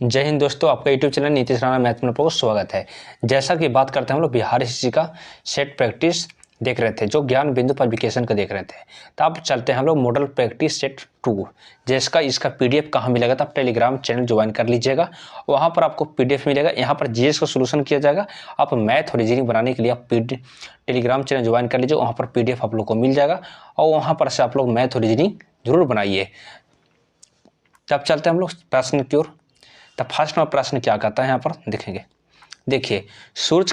जय हिंद दोस्तों, आपका YouTube channel Nitish Rana math में आपको स्वागत है। जैसा कि बात करते हैं हम लोग बिहार हिस्ट्री का सेट प्रैक्टिस देख रहे थे, जो ज्ञान बिंदु पब्लिकेशन का देख रहे थे। तो अब चलते हैं हम लोग मॉडल प्रैक्टिस सेट 2, जिसका इसका पीडीएफ कहाँ मिलेगा, तो आप टेलीग्राम चैनल ज्वाइन कर लीजिएगा। वहाँ पर आपको पीडीएफ मिलेगा। यहाँ पर जीएस का सोल्यूशन किया जाएगा। आप मैथ और रीजनिंग बनाने के लिए आप टेलीग्राम चैनल ज्वाइन कर लीजिए। वहाँ पर पीडीएफ आप लोग को मिल जाएगा और वहाँ पर से आप लोग मैथ और रीजनिंग जरूर बनाइए। तब चलते हैं हम लोग प्रश्न की ओर। तो फर्स्ट नंबर प्रश्न क्या कहता है, यहाँ पर देखेंगे। देखिए, सूरज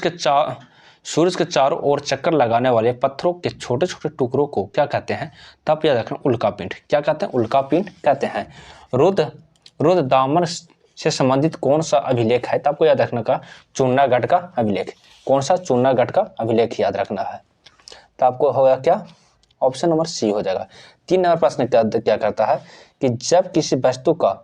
के चारों ओर चक्कर लगाने वाले पत्थरों के छोटे छोटे टुकड़ों को क्या कहते हैं? तब याद रखना, उल्कापिंड। क्या कहते हैं? उल्कापिंड कहते हैं। रुद्र दामन से संबंधित कौन सा अभिलेख है? तो आपको याद रखना का चूर्णागढ़ का अभिलेख। कौन सा? चूर्णागढ़ का अभिलेख याद रखना है। तो आपको होगा क्या? ऑप्शन नंबर सी हो जाएगा। 3 नंबर प्रश्न क्या करता है कि जब किसी वस्तु का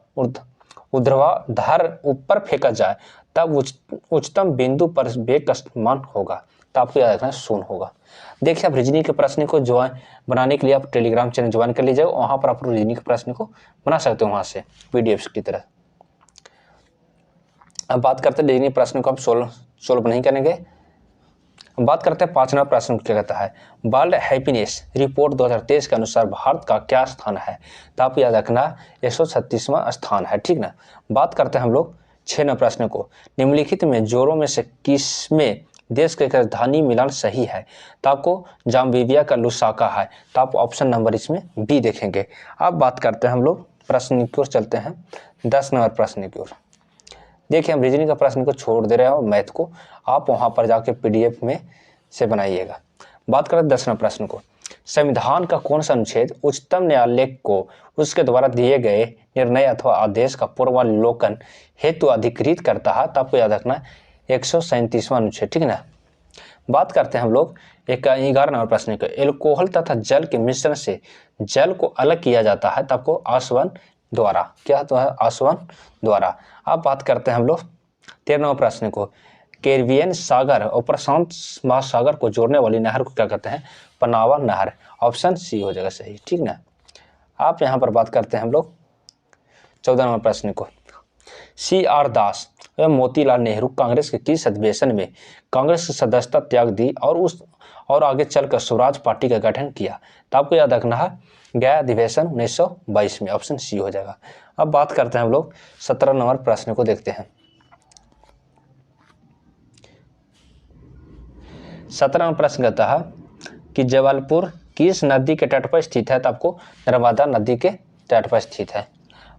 ऊर्ध्वाधर ऊपर फेंका जाए तब उच्चतम बिंदु पर वेग का मान होगा। तो आपको याद रखना 0 होगा। देखिए, आप रीजनिंग के प्रश्न को ज्वाइन बनाने के लिए आप टेलीग्राम चैनल ज्वाइन कर लीजिएगा। वहां पर आप रीजनिंग के प्रश्न को बना सकते हो वहां से पीडीएफ की तरह। अब बात करते हैं रीजनिंग प्रश्न को आप सोल्व नहीं करेंगे। बात करते हैं 5 नंबर प्रश्न क्या कहता है। वर्ल्ड हैप्पीनेस रिपोर्ट 2023 के अनुसार भारत का क्या स्थान है? तो आप याद रखना 136वां स्थान है, ठीक ना। बात करते हैं हम लोग 6 नंबर प्रश्न को। निम्नलिखित में जोड़ों में से किसमें देश की राजधानी मिलान सही है? तो आपको जाम्बिया का लुसाका है। तो आप ऑप्शन नंबर इसमें बी देखेंगे। अब बात करते हैं हम लोग प्रश्न की ओर चलते हैं 10 नंबर प्रश्न की ओर। देखिए, हम रीजनिंग का प्रश्न को छोड़ दे रहे हैं और मैथ को आप वहां पर जाके पीडीएफ में से बनाइएगा। बात करें 10 नंबर प्रश्न को। संविधान का कौन सा अनुच्छेद उच्चतम न्यायालय को उसके द्वारा दिए गए निर्णय अथवा आदेश का पूर्वावलोकन हेतु अधिकृत करता है? तो आपको याद रखना 137वां अनुच्छेद, ठीक है ना। बात करते हैं हम लोग 11 नंबर प्रश्न को। एल्कोहल तथा जल के मिश्रण से जल को अलग किया जाता है, तो आपको आसवन द्वारा। क्या तो है? आसवन द्वारा। अब बात करते हैं हम लोग 13 नंबर प्रश्न को। कैरिबियन सागर और प्रशांत महासागर को जोड़ने वाली नहर को क्या कहते हैं? पनावा नहर। ऑप्शन सी हो जाएगा सही, ठीक ना। आप यहाँ पर बात करते हैं हम लोग 14 नंबर प्रश्न को। CR दास एवं मोतीलाल नेहरू कांग्रेस के किस अधिवेशन में कांग्रेस की सदस्यता त्याग दी और आगे चलकर स्वराज पार्टी का गठन किया? तो आपको याद रखना है गया अधिवेशन 1922 में। ऑप्शन सी हो जाएगा। अब बात करते हैं हम लोग 17 नंबर प्रश्न को देखते हैं। 17 नंबर प्रश्न कहता है कि जबलपुर किस नदी के तट पर स्थित है? तो आपको नर्मदा नदी के तट पर स्थित है।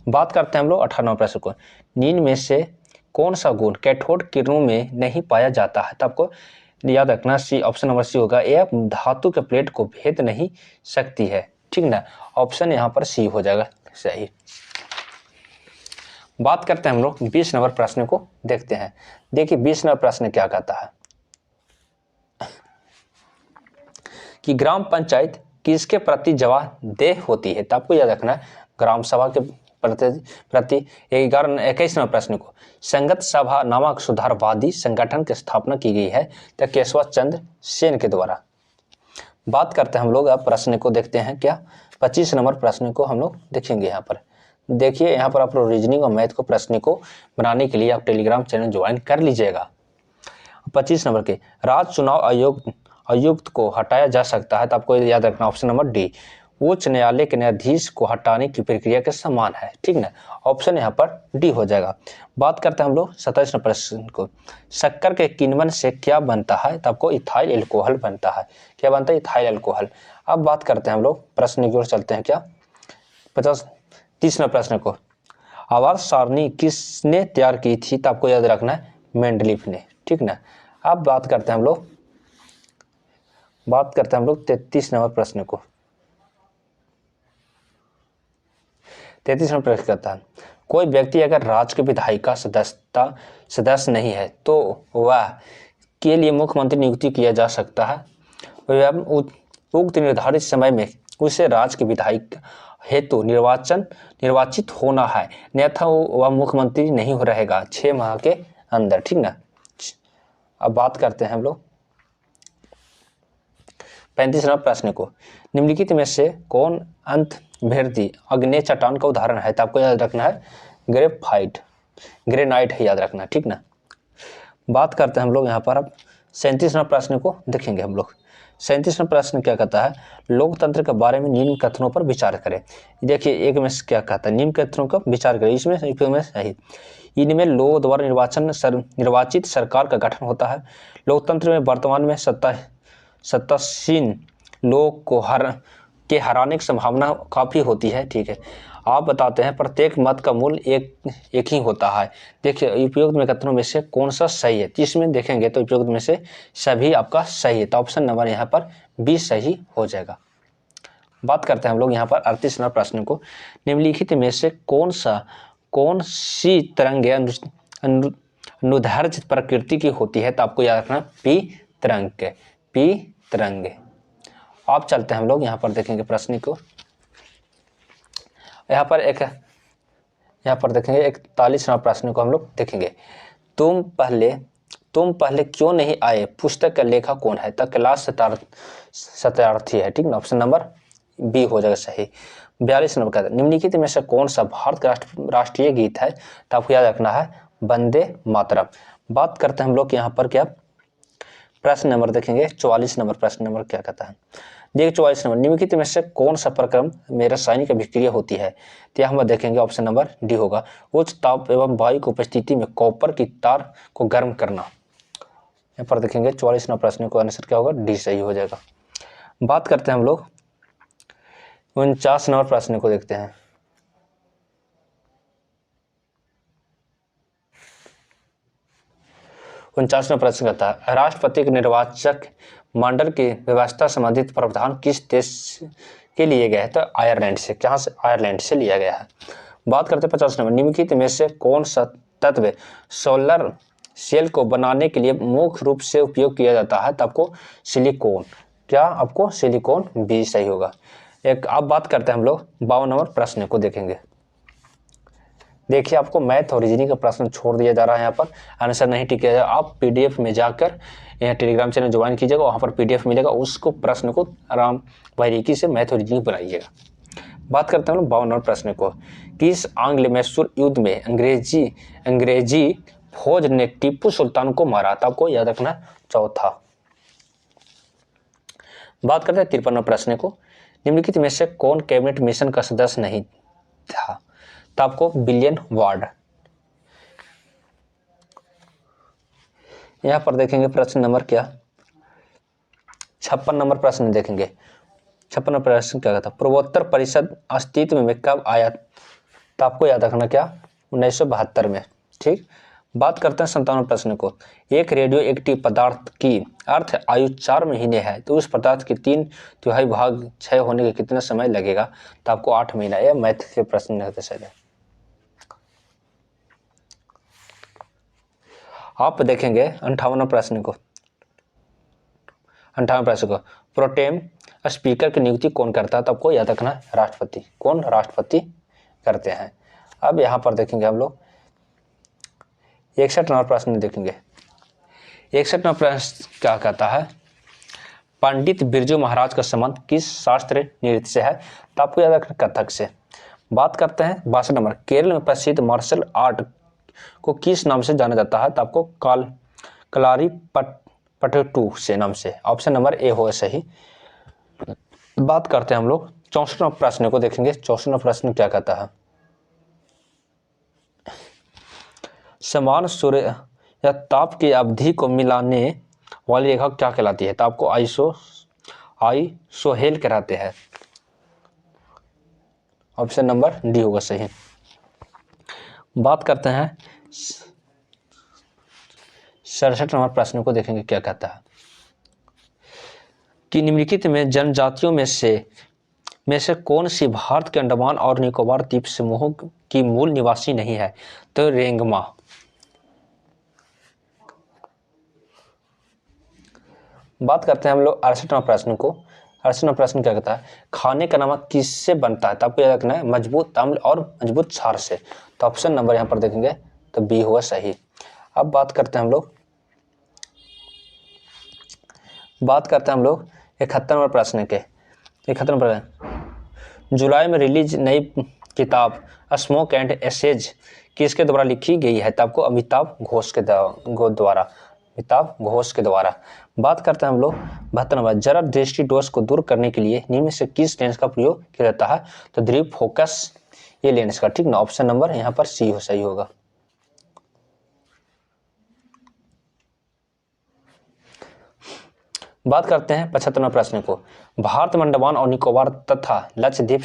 बात करते हैं हम लोग 18 नंबर प्रश्न को। निम्न में से कौन सा गुण कैथोड किरणों में नहीं पाया जाता है? तो आपको याद रखना सी, ऑप्शन नंबर सी होगा। यह धातु के प्लेट को भेद नहीं सकती है, ठीक ना। ऑप्शन यहाँ पर सी हो जाएगा सही। बात करते हैं हम लोग 20 नंबर प्रश्न को देखते हैं। देखिए, 20 नंबर प्रश्न क्या कहता है कि ग्राम पंचायत किसके प्रति जवाबदेह होती है? तो आपको याद रखना ग्राम सभा के प्रति। 21 नंबर प्रश्न को। संगत सभा नामक सुधारवादी संगठन की स्थापना की गई है तो केशव चंद्र सेन के द्वारा। बात करते हैं हम लोग, अब प्रश्न को देखते हैं क्या। 25 नंबर प्रश्न को हम लोग देखेंगे। यहाँ पर देखिए, यहाँ पर आप लोग रीजनिंग और मैथ को प्रश्न को बनाने के लिए आप टेलीग्राम चैनल ज्वाइन कर लीजिएगा। 25 नंबर के। राज्य चुनाव आयुक्त को हटाया जा सकता है? तो आपको याद रखना ऑप्शन नंबर डी। उच्च न्यायालय के न्यायाधीश को हटाने की प्रक्रिया के समान है, ठीक ना। ऑप्शन यहाँ पर डी हो जाएगा। बात करते हैं हम लोग 27 नंबर प्रश्न को। शक्कर के किण्वन से क्या बनता है? तो आपको इथाइल एल्कोहल बनता है। क्या बनता है? Ethyl alcohol. अब बात करते हैं हम लोग प्रश्न की ओर चलते हैं क्या। 30 नंबर प्रश्न को। आवाज सारणी किसने तैयार की थी? तो आपको याद रखना है मेंडलीफ ने, ठीक ना। अब बात करते हैं हम लोग 33 नंबर प्रश्न को। 33 नंबर प्रश्न कहता है कोई व्यक्ति अगर राज्य के विधायिका सदस्य नहीं है तो वह के लिए मुख्यमंत्री नियुक्ति किया जा सकता है। उक्त निर्धारित समय में उसे राज्य के विधायक हेतु निर्वाचित होना है, अन्यथा वह मुख्यमंत्री नहीं रहेगा 6 माह के अंदर, ठीक ना। अब बात करते हैं हम लोग 35 नंबर प्रश्न को। निम्नलिखित में से कौन अंतर्वेदी आग्नेय चट्टान का उदाहरण है? तो आपको याद रखना है ग्रेफाइट। ग्रेनाइट है, याद रखना, ठीक ना। बात करते हैं हम लोग यहाँ पर अब 37वां प्रश्न को देखेंगे हम लोग। 37वां प्रश्न क्या कहता है, लोकतंत्र के बारे में निम्न कथनों पर विचार करें। देखिए एक में क्या कहता है, निम्न कथनों का विचार करें, इसमें सही। इनमें लोगों द्वारा निर्वाचित सरकार का गठन होता है। लोकतंत्र में वर्तमान में सत्तासीन लोग को हराने की संभावना काफ़ी होती है, ठीक है। आप बताते हैं प्रत्येक मत का मूल्य एक ही होता है। देखिए उपयुक्त में कथनों में से कौन सा सही है, इसमें देखेंगे तो उपयुक्त में से सभी आपका सही है, तो ऑप्शन नंबर यहाँ पर 20 सही हो जाएगा। बात करते हैं हम लोग यहाँ पर 38वां प्रश्न को, निम्नलिखित में से कौन सी तरंग अनुदैर्ध्य प्रकृति की होती है, तो आपको याद रखना पी तरंग। आप चलते हैं हम लोग यहाँ पर देखेंगे प्रश्न को, यहाँ पर देखेंगे 41वां प्रश्न को हम लोग देखेंगे। तुम पहले क्यों नहीं आए पुस्तक का लेखक कौन है, तो कैलाश सत्यार्थी है, ठीक ना, ऑप्शन नंबर बी हो जाएगा सही। 42 नंबर का, निम्नलिखित में से कौन सा भारत का राष्ट्रीय गीत है, तो आपको याद रखना है वंदे मातरम। बात करते हैं हम लोग यहाँ पर क्या प्रश्न नंबर देखेंगे 44 नंबर प्रश्न नंबर क्या कहता है। देखिए 44 नंबर, निम्नलिखित में से कौन सा प्रक्रम में रासायनिक अभिक्रिया होती है, तो यहाँ हम देखेंगे ऑप्शन नंबर डी होगा, उच्च ताप एवं वायु की उपस्थिति में कॉपर की तार को गर्म करना। यहाँ पर देखेंगे 44 नंबर प्रश्न को आंसर क्या होगा, डी सही हो जाएगा। बात करते हैं हम लोग 49 नंबर प्रश्न को देखते हैं। उनचासवां प्रश्न कहता है, राष्ट्रपति के निर्वाचक मंडल की व्यवस्था संबंधित प्रावधान किस देश के लिए गया है, तो आयरलैंड से। कहाँ से, आयरलैंड से लिया गया है। बात करते हैं 50 नंबर, निम्नलिखित में से कौन सा तत्व सोलर सेल को बनाने के लिए मुख्य रूप से उपयोग किया जाता है, तो आपको सिलिकॉन, क्या आपको सिलिकॉन बी सही होगा। एक अब बात करते हैं हम लोग 52 नंबर प्रश्न को देखेंगे। देखिए आपको मैथ और रीजनिंग का प्रश्न छोड़ दिया जा रहा है, यहाँ पर आंसर नहीं टिक है। आप पीडीएफ में जाकर यहाँ टेलीग्राम चैनल ज्वाइन कीजिएगा, वहाँ पर पीडीएफ मिलेगा, उसको प्रश्न को आराम बारीकी से मैथ और रीजनिंग बनाइएगा। बात करते हैं हम 52 नंबर प्रश्न को, किस आंग्ल मैसूर युद्ध में अंग्रेजी फौज ने टीपू सुल्तान को मारा, था आपको याद रखना चौथा। बात करते हैं 53 नंबर प्रश्न को, निम्नलिखित में से कौन कैबिनेट मिशन का सदस्य नहीं था, तो आपको विलियम वार्ड। यहां पर देखेंगे प्रश्न नंबर क्या 56 नंबर प्रश्न देखेंगे। 56 नंबर प्रश्न क्या कहता, पूर्वोत्तर परिषद अस्तित्व में कब आया, तो आपको याद रखना क्या 1972 में, ठीक। बात करते हैं 57 प्रश्न को, एक रेडियो एक्टिव पदार्थ की अर्थ आयु 4 महीने है, तो उस पदार्थ के 3/4 भाग क्षय होने के कितना समय लगेगा, तो आपको 8 महीना। यह मैथ के प्रश्न रहते सर। आप देखेंगे 58 प्रश्न को, 58 प्रश्न को, प्रोटेम स्पीकर की नियुक्ति कौन करता है, तो आपको याद रखना राष्ट्रपति, कौन राष्ट्रपति करते हैं। अब यहाँ पर देखेंगे हम लोग 61 नंबर प्रश्न देखेंगे। 61 नंबर प्रश्न क्या कहता है, पंडित बिरजू महाराज का संबंध किस शास्त्र नृत्य से है, तो आपको याद रखना कथक से। बात करते हैं 62 नंबर, केरल में प्रसिद्ध मार्शल आर्ट को किस नाम से जाना जाता है, तो आपको कलारी पटटू से नाम से, ऑप्शन नंबर ए हो सही। बात करते हैं हम लोग 64 प्रश्न को देखेंगे। 64 प्रश्न क्या कहता है, समान सूर्य या ताप की अवधि को मिलाने वाली रेखा क्या कहलाती है, तो आपको आइसोहेल कहलाते हैं, ऑप्शन नंबर डी होगा सही। बात करते हैं 67 नंबर प्रश्न को देखेंगे क्या कहता है, कि निम्नलिखित में जनजातियों में से कौन सी भारत के अंडमान और निकोबार द्वीप समूह की मूल निवासी नहीं है, तो रेंगमा। बात करते हैं हम लोग 68वां प्रश्न को। 68वां प्रश्न क्या कहता है, खाने का नमक किससे बनता है, तो आपको याद रखना है मजबूत अम्ल और मजबूत क्षार से, तो ऑप्शन नंबर यहाँ पर देखेंगे तो बी हुआ सही। अब बात करते हैं हम लोग 71 नंबर प्रश्न के। 71 नंबर, जुलाई में रिलीज नई किताब स्मोक एंड एसेज किसके द्वारा लिखी गई है? तो आपको अमिताभ घोष के द्वारा, अमिताभ घोष के द्वारा। बात करते हैं हम लोग 72 नंबर, जरा दृष्टि दोष को दूर करने के लिए निम्न से किस लेंस का प्रयोग किया जाता है? तो दृढ़ फोकस ये लेंस का, ठीक ना। ऑप्शन नंबर यहाँ पर सी सही होगा। बात करते हैं 75वें प्रश्न को, भारत, अंडमान और निकोबार तथा लक्षद्वीप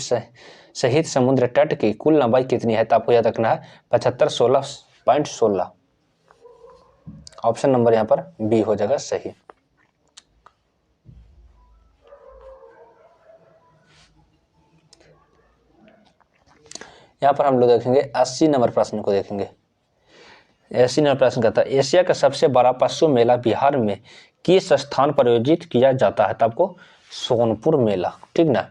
सहित समुद्र तट की कुल लंबाई कितनी है? तो आपको याद रखना है 75 16.16। ऑप्शन नंबर यहाँ पर बी हो जाएगा सही। यहाँ पर हम लोग देखेंगे 80 नंबर प्रश्न को देखेंगे। 80 नंबर प्रश्न कहता है, एशिया का सबसे बड़ा पशु मेला बिहार में किस स्थान पर आयोजित किया जाता है? तो आपको सोनपुर मेला, ठीक ना।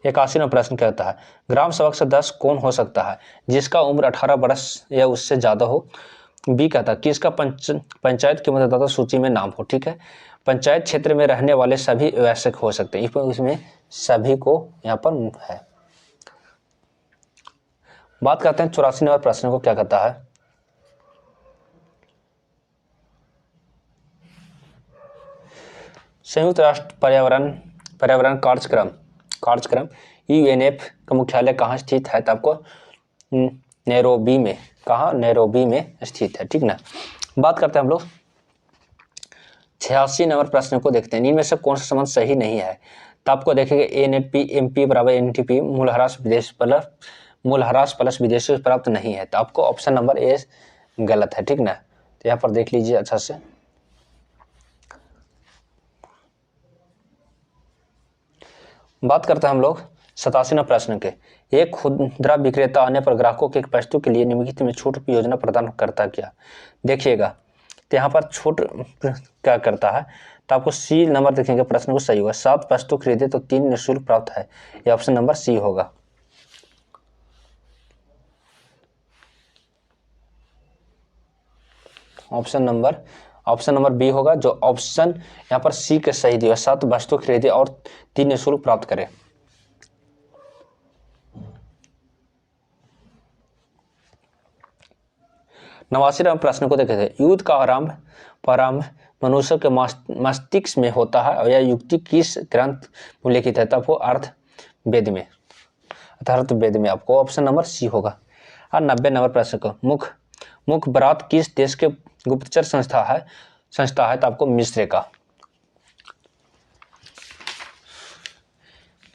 81वां प्रश्न कहता है, ग्राम सेवक सदस्य कौन हो सकता है जिसका उम्र 18 वर्ष या उससे ज्यादा हो? बी कहता है किसका पंचायत की मतदाता सूची में नाम हो, ठीक है। पंचायत क्षेत्र में रहने वाले सभी वयस्क हो सकते हैं, इसमें सभी को यहाँ पर है। बात करते हैं 84 नंबर प्रश्न को, क्या कहता है, संयुक्त राष्ट्र पर्यावरण कार्यक्रम यूएनएफ का मुख्यालय कहाँ स्थित है? तो आपको नैरोबी में, कहाँ? नैरोबी में स्थित है, ठीक ना। बात करते हैं हम लोग 86 नंबर प्रश्न को देखते हैं, इनमें से कौन सा संबंध सही नहीं है? तो आपको देखेंगे एनएपी बराबर एनटीपी मूलह्रास प्लस विदेशी प्राप्त नहीं है। तो आपको ऑप्शन नंबर ए गलत है, ठीक ना। तो यहाँ पर देख लीजिए अच्छा से। बात करते हैं हम लोग 87वें प्रश्न के, एक खुदरा विक्रेता आने पर ग्राहकों के वस्तु के लिए निम्नलिखित में छूट की योजना प्रदान करता क्या? देखिएगा तो यहाँ पर छूट क्या करता है? तो आपको सी नंबर देखेंगे, प्रश्न को सही होगा। 7 वस्तु खरीदे तो 3 निःशुल्क प्राप्त है, यह ऑप्शन नंबर सी होगा। ऑप्शन नंबर बी होगा, जो ऑप्शन यहाँ पर सी के सही दिया, 7 वस्तु खरीदे और 3 निःशुल्क प्राप्त करे। नवासी नंबर प्रश्न को देखे थे, युद्ध का प्रारंभ मनुष्य के मस्तिष्क में होता है और यह युक्ति किस ग्रंथ में लिखित है? तब वो अर्थवेद में आपको ऑप्शन नंबर सी होगा। और 90 नंबर प्रश्न को, मुखबरात किस देश के गुप्तचर संस्था है? तो आपको मिस्र का,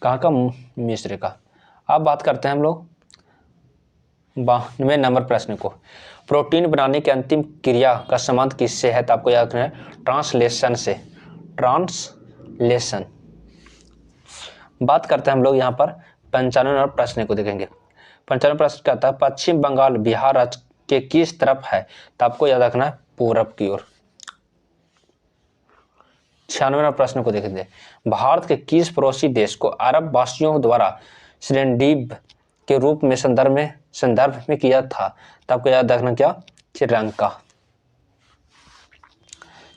कहाँ का? मिस्र का। अब बात करते हैं हम लोग 92 नंबर प्रश्न को, प्रोटीन बनाने की अंतिम क्रिया का संबंध किससे है? तो आपको याद रखना है ट्रांसलेशन से, ट्रांसलेशन। बात करते हैं हम लोग यहाँ पर 95 नंबर प्रश्न को देखेंगे। 95 प्रश्न कहता है, पश्चिम बंगाल बिहार राज्य के किस तरफ है? तो आपको याद रखना है पूरब की ओर। 96 नंबर प्रश्न को देखेंगे, भारत के किस पड़ोसी देश को अरब वासियों द्वारा श्रीलंद्वीप के रूप में संदर्भ में किया था? तो आपको याद रखना क्या?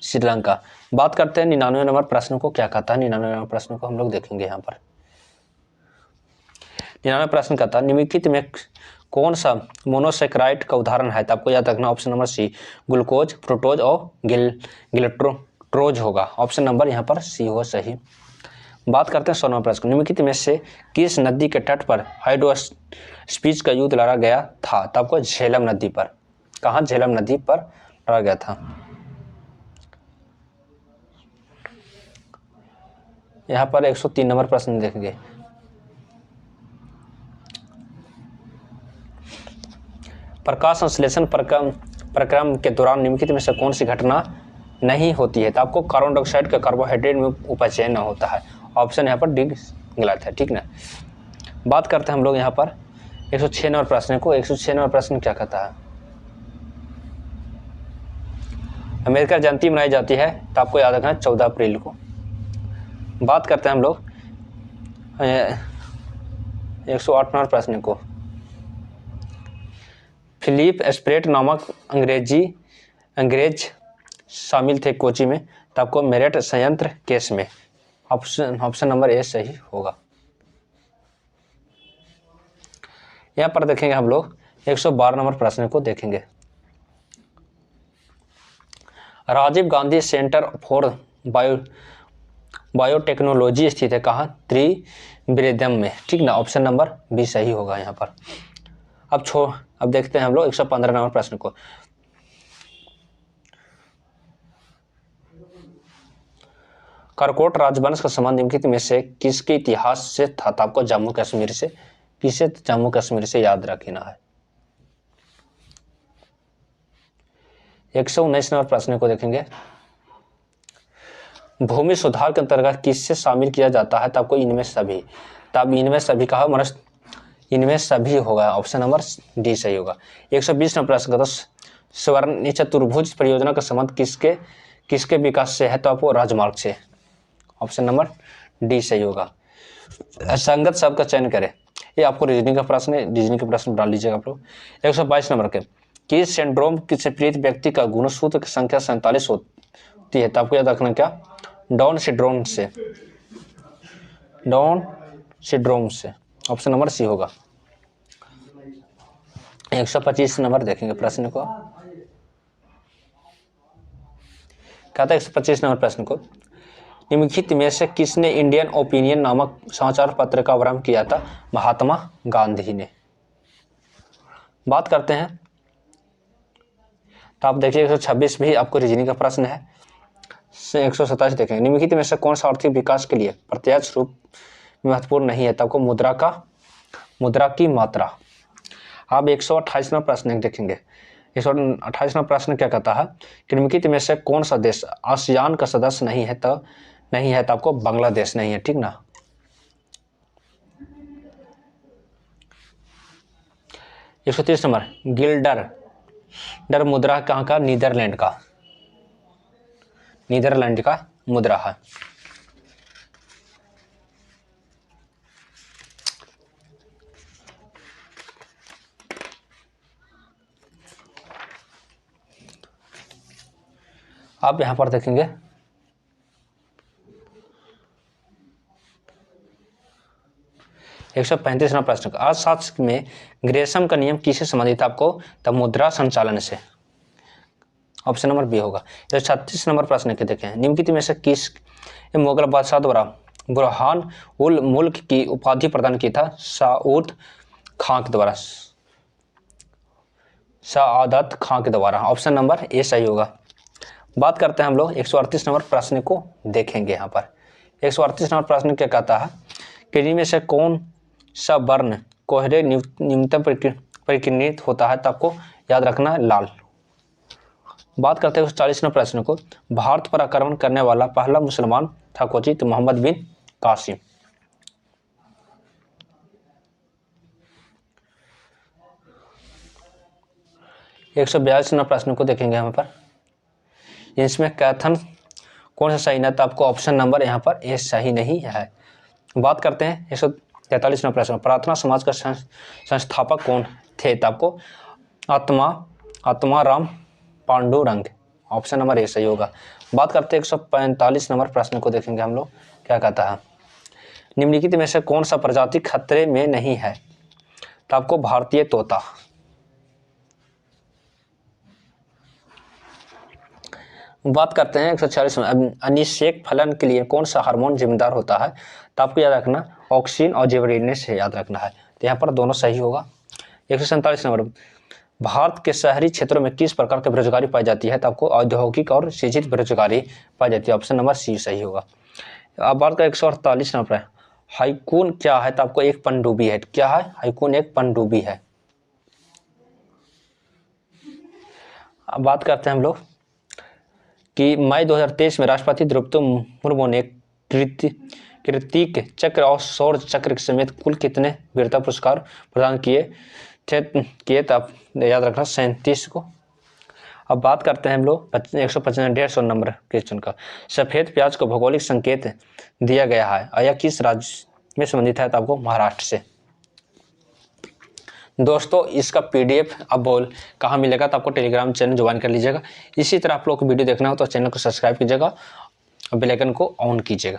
श्रीलंका। बात करते हैं 99 नंबर प्रश्न को, क्या कहता है? 99 नंबर प्रश्न को हम लोग देखेंगे यहाँ पर। 99 प्रश्न कहता है, निम्नलिखित में कौन सा मोनोसेक्राइड का उदाहरण है? तो आपको याद रखना option number C, glucose, fructose और गिल्ट्रोज होगा। ऑप्शन नंबर यहाँ पर सी हो सही। बात करते हैं 100 नंबर प्रश्न, निम्नलिखित में से किस नदी के तट पर हाइड्रोस्पीच का युद्ध लड़ा गया था? तो आपको झेलम नदी पर, कहाँ? झेलम नदी पर लड़ा गया था। यहाँ पर 103 नंबर प्रश्न देखेंगे, प्रकाश संश्लेषण प्रक्रम के दौरान निम्नलिखित में से कौन सी घटना नहीं होती है? तो आपको कार्बन डाइऑक्साइड का कार्बोहाइड्रेट में उपचयन न होता है। ऑप्शन यहाँ पर डी गलत है, ठीक ना। बात करते हैं हम लोग यहाँ पर 106 नंबर प्रश्न को। 106 नंबर प्रश्न क्या कहता है, अमेरिका जयंती मनाई जाती है? तो आपको याद रखना है 14 अप्रैल को। बात करते हैं हम लोग 108 नंबर प्रश्न को, फिलिप स्प्रेट नामक अंग्रेज शामिल थे कोची में? तो आपको मेरठ संयंत्र केस में। ऑप्शन नंबर ए सही होगा। यहाँ पर देखेंगे हम लोग 112 नंबर प्रश्न को देखेंगे। Rajiv Gandhi centre for biotechnology स्थित है कहाँ? त्रिवेंद्रम में, ठीक ना, ऑप्शन नंबर बी सही होगा यहाँ पर। अब देखते हैं हम लोग 115 नंबर प्रश्न को। करकोट राजवंश का संबंध निम्नलिखित में से किसके इतिहास से था? तो आपको जम्मू कश्मीर से, किसे? जम्मू कश्मीर से याद रखना है। 119 नंबर प्रश्न को देखेंगे। भूमि सुधार के अंतर्गत किससे शामिल किया जाता है? तो आपको इनमें सभी, तब इनमें सभी कहा, मतलब इनमें सभी होगा, ऑप्शन नंबर डी सही होगा। 120 नंबर प्रश्न का तो स्वर्ण चतुर्भुज परियोजना का संबंध किसके विकास से है? तो आपको राजमार्ग से, ऑप्शन नंबर डी सही होगा। संगत शब्द का चयन करें, ये आपको रीजनिंग का प्रश्न है, रीजनिंग के प्रश्न डाल लीजिएगा आप लोग। 122 नंबर के, किस सिंड्रोम से पीड़ित व्यक्ति का गुणसूत्र की संख्या 47 होती है? तो आपको याद रखना क्या? डाउन सिंड्रोम से, डाउन सिंड्रोम से, ऑप्शन नंबर सी होगा। 125 नंबर देखेंगे प्रश्न को, कहता है 125 नंबर प्रश्न को, निम्नलिखित में से किसने इंडियन ओपिनियन नामक समाचार पत्र का आरंभ किया था? महात्मा गांधी ने। बात करते हैं, तो आप देखिए 126 भी आपको रीजनिंग का प्रश्न है। 127 देखेंगे, निम्नलिखित में से कौन सा आर्थिक विकास के लिए प्रत्यक्ष रूप महत्वपूर्ण नहीं है? तो आपको मुद्रा की मात्रा। आप 128 नंबर प्रश्न देखेंगे। 128 नंबर प्रश्न क्या कहता है कि निम्नलिखित में से कौन सा देश आसियान का सदस्य नहीं है? तो आपको बांग्लादेश नहीं है, ठीक ना। एक 130 नंबर, गिल्डर मुद्रा कहाँ का? नीदरलैंड का मुद्रा है। आप यहां पर देखेंगे 135 नंबर प्रश्न का, अर्थशास्त्र में ग्रेशम का नियम किससे संबंधित है? आपको तब मुद्रा संचालन से, ऑप्शन नंबर बी होगा। 136 नंबर प्रश्न के देखें, निम्नलिखित में से किस मुगल बादशाह द्वारा बुरहान उल मुल्क की उपाधि प्रदान की था? साउद खां के द्वारा, साआदत खां के द्वारा, ऑप्शन नंबर ए सही होगा। बात करते हैं हम लोग 138 नंबर प्रश्न को देखेंगे। यहाँ पर 138 नंबर प्रश्न क्या कहता है कि इनमें से कौन सा वर्ण कोहरे न्यूनतम परिकीर्णित होता है? तो आपको याद रखना है लाल। बात करते हैं 140 नंबर प्रश्न को, भारत पर आक्रमण करने वाला पहला मुसलमान था कौन? तो मोहम्मद बिन कासिम। एक 142 नंबर प्रश्न को देखेंगे यहाँ पर, इसमें कैथन कौन सा सही ना? तो आपको ऑप्शन नंबर यहाँ पर ए सही नहीं है। बात करते हैं 143 नंबर प्रश्न, प्रार्थना समाज का संस्थापक कौन थे? तो आपको Atmaram Pandurang, option number A सही होगा। बात करते हैं 145 नंबर प्रश्न को देखेंगे हम लोग, क्या कहता है निम्नलिखित में से कौन सा प्रजाति खतरे में नहीं है? तो आपको भारतीय तोता। बात करते हैं 146 में, अनिषेक फलन के लिए कौन सा हार्मोन जिम्मेदार होता है? तो आपको याद रखना ऑक्सीन और जिबरेलिन से याद रखना है, तो यहाँ पर दोनों सही होगा। 147 नंबर, भारत के शहरी क्षेत्रों में किस प्रकार की बेरोजगारी पाई जाती है? तो आपको औद्योगिक और सृजित बेरोजगारी पाई जाती है, ऑप्शन नंबर सी सही होगा। अब बात करें 148 नंबर, हाइकून क्या है? तो आपको एक पनडुब्बी है। क्या है? हाइकून एक पनडुब्बी है। अब बात करते हैं हम लोग कि मई 2023 में राष्ट्रपति द्रौपदी मुर्मू ने कीर्तिक चक्र और शौर्य चक्र समेत कुल कितने वीरता पुरस्कार प्रदान किए? तो आप याद रखना 37 को। अब बात करते हैं हम लोग 150 नंबर क्वेश्चन का, सफेद प्याज को भौगोलिक संकेत दिया गया है, यह किस राज्य में संबंधित है? तो आपको महाराष्ट्र से। दोस्तों इसका PDF अब कहाँ मिलेगा? तो आपको टेलीग्राम चैनल ज्वाइन कर लीजिएगा। इसी तरह आप लोग को वीडियो देखना हो तो चैनल को सब्सक्राइब कीजिएगा और बेल आइकन को ऑन कीजिएगा।